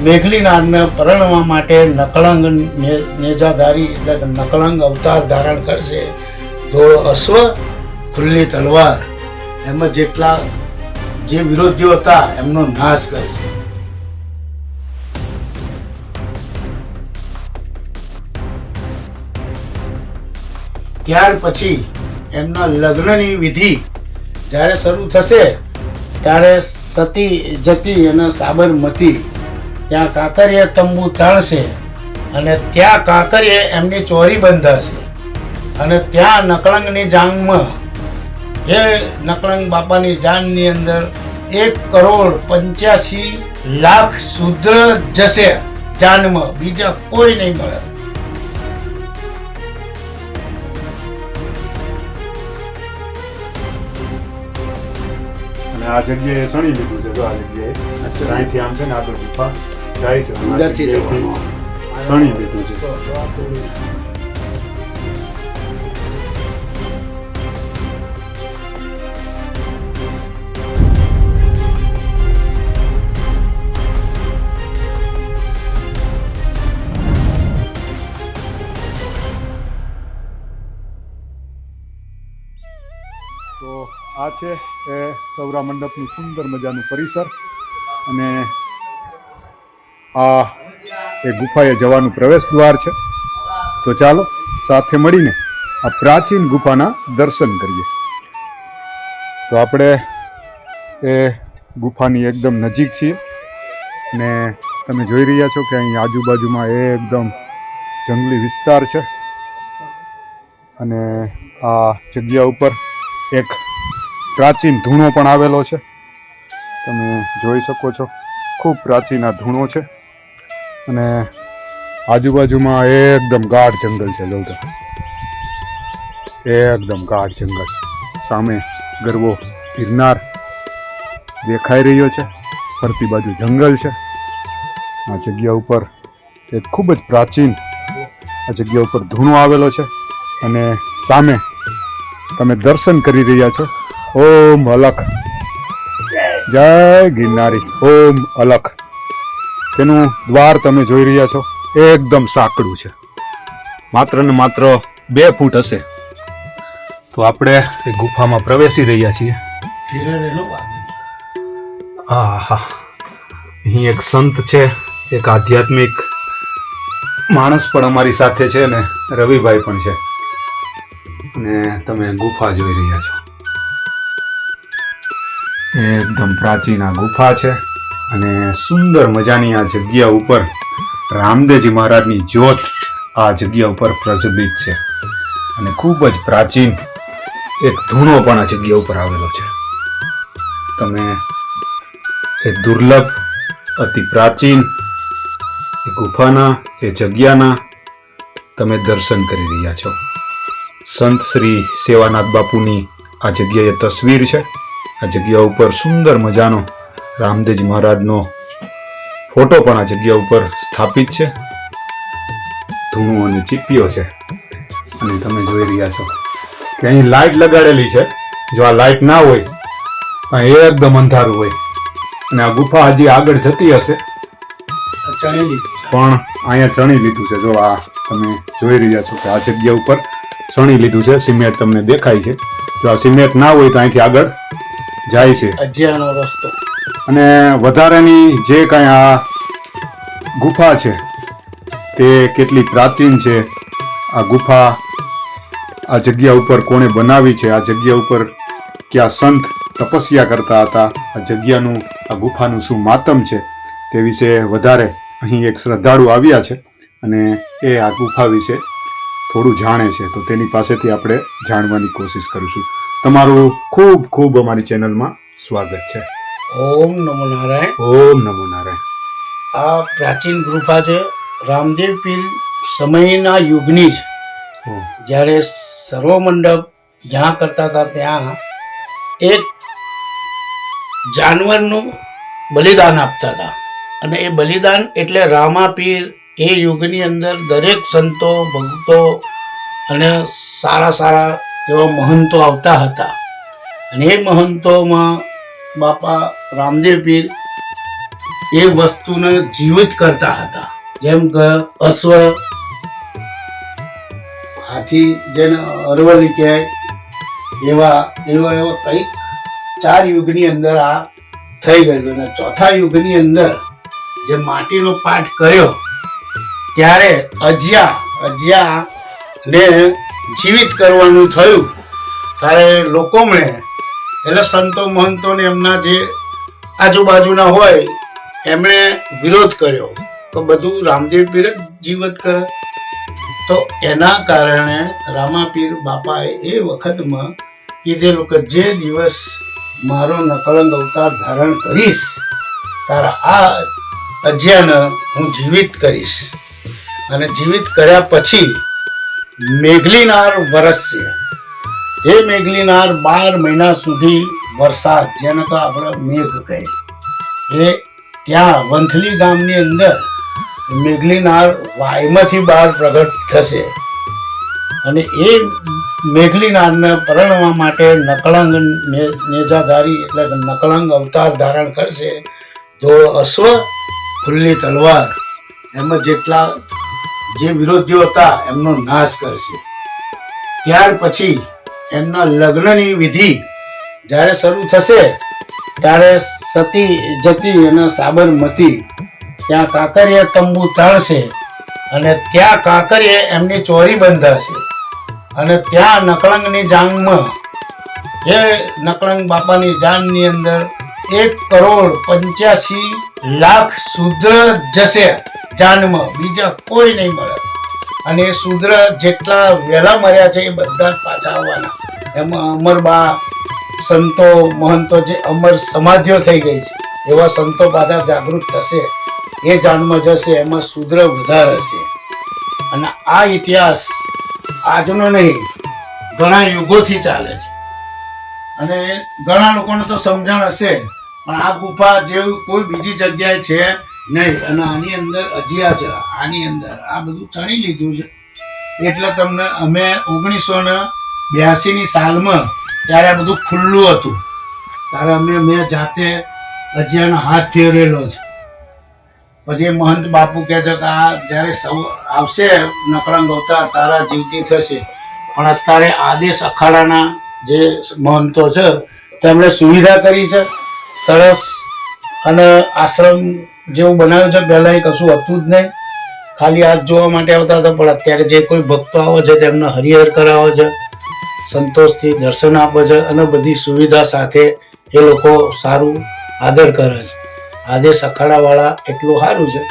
મેઘલીનાથને પરણવા માટે નકળંગ નેજાધારી એટલે કે નકળંગ અવતાર ધારણ કરશે. ધોળો અશ્વ, ખુલ્લી તલવાર, એમાં જેટલા જે વિરોધીઓ હતા એમનો નાશ કરશે. ત્યાર પછી એમના લગ્નની વિધિ જ્યારે શરૂ થશે ત્યારે સતી જતી અને સાબરમતી ત્યાં કાંકરિયા તંબુ તાણશે અને ત્યાં કાંકરિયે એમની ચોરી બંધાશે અને ત્યાં નકળંગની જાંગમાં એ નકળંગ બાપાની જાનની અંદર 1,85,00,000 શૂદ્ર જશે જાનમાં, બીજા કોઈ નહીં મળે. આ જગ્યાએ સણી લીધું છે. જો આ જગ્યાએ અહીંથી આમ છે ને આગળ ગુફા જાય છે, અંદરથી સણી લીધું છે. તો આ છે એ સૌરા મંડપનું સુંદર મજાનું પરિસર અને આ એ ગુફાએ જવાનું પ્રવેશ દ્વાર છે. તો ચાલો સાથે મળીને આ પ્રાચીન ગુફાના દર્શન કરીએ. તો આપણે એ ગુફાની એકદમ નજીક છીએ ને તમે જોઈ રહ્યા છો કે અહીં આજુબાજુમાં એકદમ જંગલી વિસ્તાર છે અને આ જગ્યા ઉપર એક પ્રાચીન ધૂણો પણ આવેલો છે. તમે જોઈ શકો છો ખૂબ પ્રાચીન આ ધૂણો છે અને આજુબાજુમાં એકદમ ગાઢ જંગલ છે. જોતા એકદમ ગાઢ જંગલ, સામે ગરવો ગિરનાર દેખાઈ રહ્યો છે, ફરતી બાજુ જંગલ છે. આ જગ્યા ઉપર એક ખૂબ જ પ્રાચીન આ જગ્યા ઉપર ધૂણો આવેલો છે અને સામે તમે દર્શન કરી રહ્યા છો ઓમ અલખ, જય ગિરનારી, ઓમ અલખ. તેનું દ્વાર તમે જોઈ રહ્યા છો એકદમ સાંકડું છે, માત્ર ને માત્ર 2 ફૂટ હશે. તો આપણે એ ગુફામાં પ્રવેશી રહ્યા છીએ. હા, અહીં એક સંત છે, એક આધ્યાત્મિક માણસ પણ અમારી સાથે છે ને રવિભાઈ પણ છે અને તમે ગુફા જોઈ રહ્યા છો. એકદમ પ્રાચીન આ ગુફા છે અને સુંદર મજાની આ જગ્યા ઉપર રામદેવજી મહારાજની જ્યોત આ જગ્યા ઉપર પ્રજ્વલિત છે અને ખૂબ જ પ્રાચીન એક ધૂણો પણ આ જગ્યા ઉપર આવેલો છે. તમે એ દુર્લભ અતિ પ્રાચીન એ ગુફાના એ જગ્યાના તમે દર્શન કરી રહ્યા છો. સંત શ્રી સેવાનાથ બાપુની આ જગ્યાએ તસવીર છે. આ જગ્યા ઉપર સુંદર મજાનો રામદેવજી મહારાજનો ફોટો પણ આ જગ્યા ઉપર સ્થાપિત છે. ધૂણો અને ચીપીઓ છે અને તમે જોઈ રહ્યા છો કે અહીં લાઇટ લગાડેલી છે. જો આ લાઇટ ના હોય અહીં એકદમ અંધારું હોય અને આ ગુફા હજી આગળ જતી હશે પણ અહીંયા ચણી લીધું છે. જો આ તમે જોઈ રહ્યા છો કે આ જગ્યા ઉપર ચણી લીધું છે. સિમેન્ટ તમને દેખાય છે. જો આ સિમેન્ટ ના હોય તો અહીંથી આગળ જાય છે અજ્ઞાનો રસ્તો. અને વધારાની જે કાંઈ આ ગુફા છે તે કેટલી પ્રાચીન છે. આ ગુફા આ જગ્યા ઉપર કોણે બનાવી છે, આ જગ્યા ઉપર ક્યાં સંત તપસ્યા કરતા હતા, આ જગ્યાનું આ ગુફાનું શું માતમ છે તે વિશે વધારે અહીં એક શ્રદ્ધાળુ આવ્યા છે અને એ આ ગુફા વિશે થોડું જાણે છે. તો તેની પાસેથી આપણે જાણવાની કોશિશ કરીશું. તમારું ખૂબ ખૂબ અમારી ચેનલમાં સ્વાગત છે. ઓમ નમો નારાયણ. ઓમ નમો નારાયણ. આ પ્રાચીન ગુફા છે, રામદેવ પીર સમયના યુગની છે. જ્યારે સર્વ મંડપ જ્યાં કરતા હતા ત્યાં એક જાનવરનું બલિદાન આપતા હતા અને એ બલિદાન એટલે રામાપીર એ યુગની અંદર દરેક સંતો ભક્તો અને સારા સારા એવા મહંતો આવતા હતા અને એ મહંતોમાં બાપા રામદેવ પીર એ વસ્તુને જીવિત કરતા હતા. જેમ કે અશ્વ, હાથી જેને અરવલ્લી કહેવાય, એવા કંઈક 4 યુગની અંદર આ થઈ ગયેલું. અને ચોથા યુગની અંદર જે માટીનો પાઠ કર્યો ત્યારે અજ્યાને જીવિત કરવાનું થયું. ત્યારે લોકોને એટલે સંતો મહંતોને એમના જે આજુબાજુના હોય એમણે વિરોધ કર્યો કે બધું રામદેવ પીર જ જીવત કરે. તો એના કારણે રામાપીર બાપાએ એ વખતમાં કીધેલું કે જે દિવસ મારો નકળંગ અવતાર ધારણ કરીશ તારા આ અજ્યાને હું જીવિત કરીશ. અને જીવિત કર્યા પછી મેઘલીનાર વરસશે. એ મેઘલીનાર 12 મહિના સુધી વરસાદ, જેને તો આપણે મેઘ કહે, એ ત્યાં વંથલી ગામની અંદર મેઘલીનાર વાયમાંથી બહાર પ્રગટ થશે. અને એ મેઘલીનારને પરણવા માટે નકળંગ નેજાધારી એટલે કે નકળંગ અવતાર ધારણ કરશે. ધોળો અશ્વ, ખુલ્લી તલવાર, એમાં જેટલા જે વિરોધીઓ હતા એમનો નાશ કરશે. ત્યાર પછી એમના લગ્નની વિધિ જ્યારે શરૂ થશે ત્યારે સતી જતી અને સાબરમતી ત્યાં કાંકરીએ તંબુ તાણશે. અને ત્યાં કાંકરીએ એમની ચોરી બંધાશે. અને ત્યાં નકળંગની જાનમાં એ નકળંગ બાપાની જાનની અંદર 1,85,00,000 શૂદ્ર જશે જાનમાં, બીજા કોઈ નહીં મળે. અને એ શૂદ્ર જેટલા વહેલા મર્યા છે એ બધા જ પાછા આવવાના. એમાં અમરબા સંતો મહંતો જે અમર સમાધિઓ થઈ ગઈ છે એવા સંતો પાછા જાગૃત થશે, એ જાનમાં જશે. એમાં શૂદ્ર વધારે હશે. અને આ ઇતિહાસ આજનો નહીં, ઘણા યુગોથી ચાલે છે. અને ઘણા લોકોને તો સમજણ હશે, પણ આ ગુફા જેવું કોઈ બીજી જગ્યાએ છે નહીં. અને આની અંદર અજિયા છે, આની અંદર આ બધું ચણી લીધું છે. એટલે તમને અમે 1982ની સાલમાં ત્યારે આ બધું ખુલ્લું હતું ત્યારે મેં જાતે અજિયાનો હાથ ફેરવેલો છે. પછી મહંત બાપુ કહે છે કે આ જ્યારે આવશે નકળંગ અવતાર તારા જીવતી થશે. પણ અત્યારે આદેશ અખાડાના જે મહંતો છે તેમણે સુવિધા કરી છે સરસ. અને આશ્રમ જેવું બનાવ્યું છે. પહેલાં કશું હતું જ નહીં, ખાલી હાથ જોવા માટે આવતા હતા. પણ અત્યારે જે કોઈ ભક્તો આવે છે તેમને હરિહર કરાવે છે, સંતોષથી દર્શન આપે છે. અને બધી સુવિધા સાથે એ લોકો સારું આદર કરે છે. આદેશ અખાડાવાળા એટલું સારું છે,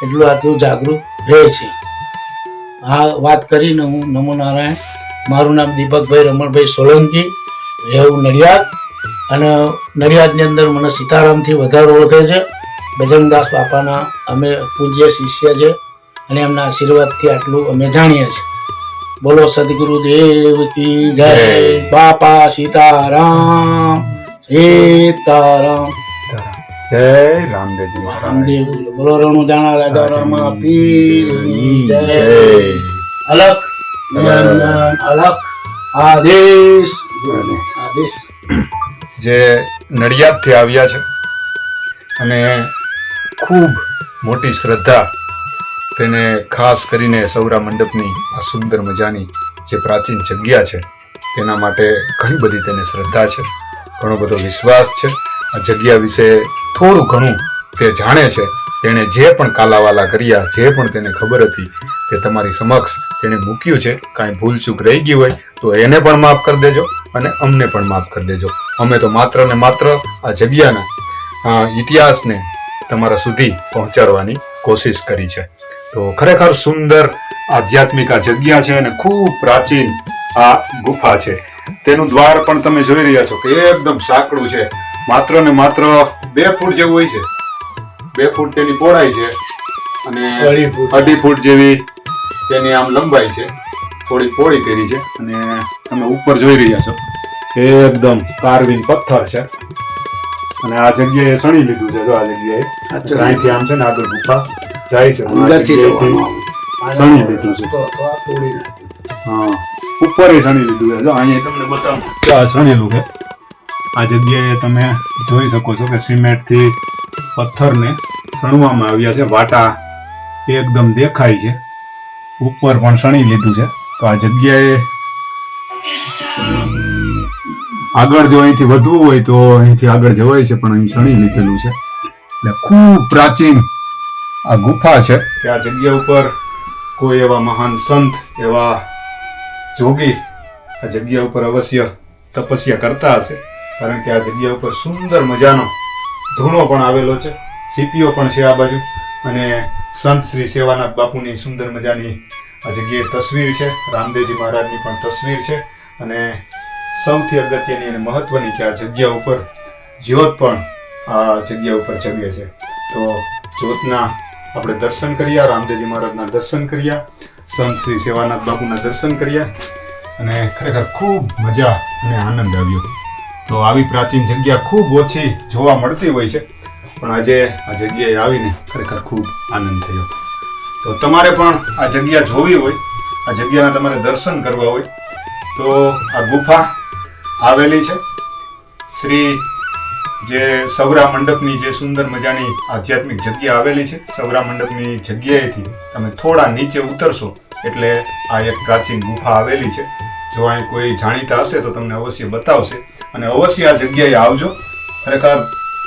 એટલું આટલું જાગૃત રહે છે. આ વાત કરીને હું નમો નારાયણ. મારું નામ દીપકભાઈ રમણભાઈ સોલંકી, રહેવું નડિયાદ. અને નડિયાદની અંદર મને સીતારામથી વધારે ઓળખે છે. બજરંગદાસ બાપાના અમે પૂજ્ય શિષ્ય છે અને એમના આશીર્વાદથી આટલું અમે જાણીએ છીએ. બોલો સદગુરુદેવ કી જય. બાપા સીતારામ સીતારામ. જય રામદેવજી મહારાજ. રામદેવ બોલો. રણુ જાણા રાજા રામા પીરની જય. અલખ નિરંજન અલખ આદેશ આદેશ. જે નડિયાદથી આવ્યા છે અને ખૂબ મોટી શ્રદ્ધા તેને ખાસ કરીને સૌરા મંડપની આ સુંદર મજાની જે પ્રાચીન જગ્યા છે તેના માટે ઘણી બધી તેને શ્રદ્ધા છે, ઘણો બધો વિશ્વાસ છે. આ જગ્યા વિશે થોડું ઘણું તે જાણે છે. તેણે જે પણ કાલાવાલા કર્યા, જે પણ તેને ખબર હતી તે તમારી સમક્ષ તેણે મૂક્યું છે. કાંઈ ભૂલચૂક રહી ગઈ હોય તો એને પણ માફ કરી દેજો અને અમને પણ માફ કરી દેજો. અમે તો માત્ર ને માત્ર આ જગ્યાના ઇતિહાસને તમારા સુધી પહોંચાડવાની કોશિશ કરી છે. તો ખરેખર સુંદર આધ્યાત્મિક આ જગ્યા છે અને ખૂબ પ્રાચીન આ ગુફા છે. તેનું દ્વાર પણ તમે જોઈ રહ્યા છો કે એકદમ સાંકડું છે. માત્ર ને માત્ર 2 ફૂટ જેવું હોય છે. 2 ફૂટ તેની પહોળાઈ છે અને 2.5 ફૂટ જેવી તેની આમ લંબાઈ છે. થોડી પહોળી કરી છે અને તમે ઉપર જોઈ રહ્યા છો એકદમ કાર્વિંગ પથ્થર છે. અને આ જગ્યાએ સણી લીધું છે. જો આ જગ્યાએ અહીંથી આમ છે ને આગળ ગુફા જાય છે, સણી લીધું છે. હા, ઉપર સણી લીધું છે. જો અહીંયા તમને બતાવું, આ સણેલું છે. આ જગ્યાએ તમે જોઈ શકો છો કે સિમેન્ટથી પથ્થરને શણવામાં આવ્યા છે. વાટા એકદમ દેખાય છે, ઉપર પણ શણી લીધું છે. તો આ જગ્યાએ આગળ જો અહીંથી વધવું હોય તો અહીંથી આગળ જવાય છે, પણ અહીં શણી લીધેલું છે. એટલે ખૂબ પ્રાચીન આ ગુફા છે કે આ જગ્યા ઉપર કોઈ એવા મહાન સંત, એવા જોગી આ જગ્યા ઉપર અવશ્ય તપસ્યા કરતા હશે. કારણ કે આ જગ્યા ઉપર સુંદર મજાનો ધૂણો પણ આવેલો છે, સીપીઓ પણ છે આ બાજુ, અને સંત શ્રી સેવાનાથ બાપુની સુંદર મજાની આ જગ્યાએ તસવીર છે. રામદેવજી મહારાજની પણ તસવીર છે. અને સૌથી અગત્યની અને મહત્વની કે આ જગ્યા ઉપર જ્યોત પણ આ જગ્યા ઉપર જગે છે. તો જ્યોતના આપણે દર્શન કર્યા, રામદેવજી મહારાજના દર્શન કર્યા, સંત શ્રી સેવાનાથ બાપુના દર્શન કર્યા, અને ખરેખર ખૂબ મજા અને આનંદ આવ્યો. તો આવી પ્રાચીન જગ્યા ખૂબ ઓછી જોવા મળતી હોય છે, પણ આજે આ જગ્યાએ આવીને ખરેખર ખૂબ આનંદ થયો. તો તમારે પણ આ જગ્યા જોવી હોય, આ જગ્યાના તમારે દર્શન કરવા હોય તો આ ગુફા આવેલી છે. શ્રી જે સૌરા મંડપની જે સુંદર મજાની આધ્યાત્મિક જગ્યા આવેલી છે, સૌરા મંડપની જગ્યાએથી તમે થોડા નીચે ઉતરશો એટલે આ એક પ્રાચીન ગુફા આવેલી છે. જો અહીં કોઈ જાણીતા હશે તો તમને અવશ્ય બતાવશે, અને અવશ્ય આ જગ્યાએ આવજો. ખરેખર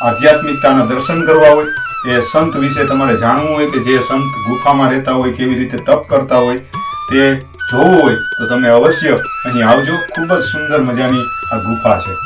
આધ્યાત્મિકતાના દર્શન કરવા હોય, એ સંત વિશે તમારે જાણવું હોય કે જે સંત ગુફામાં રહેતા હોય, કેવી રીતે તપ કરતા હોય, તે જોવું હોય તો તમે અવશ્ય અહીં આવજો. ખૂબ જ સુંદર મજાની આ ગુફા છે.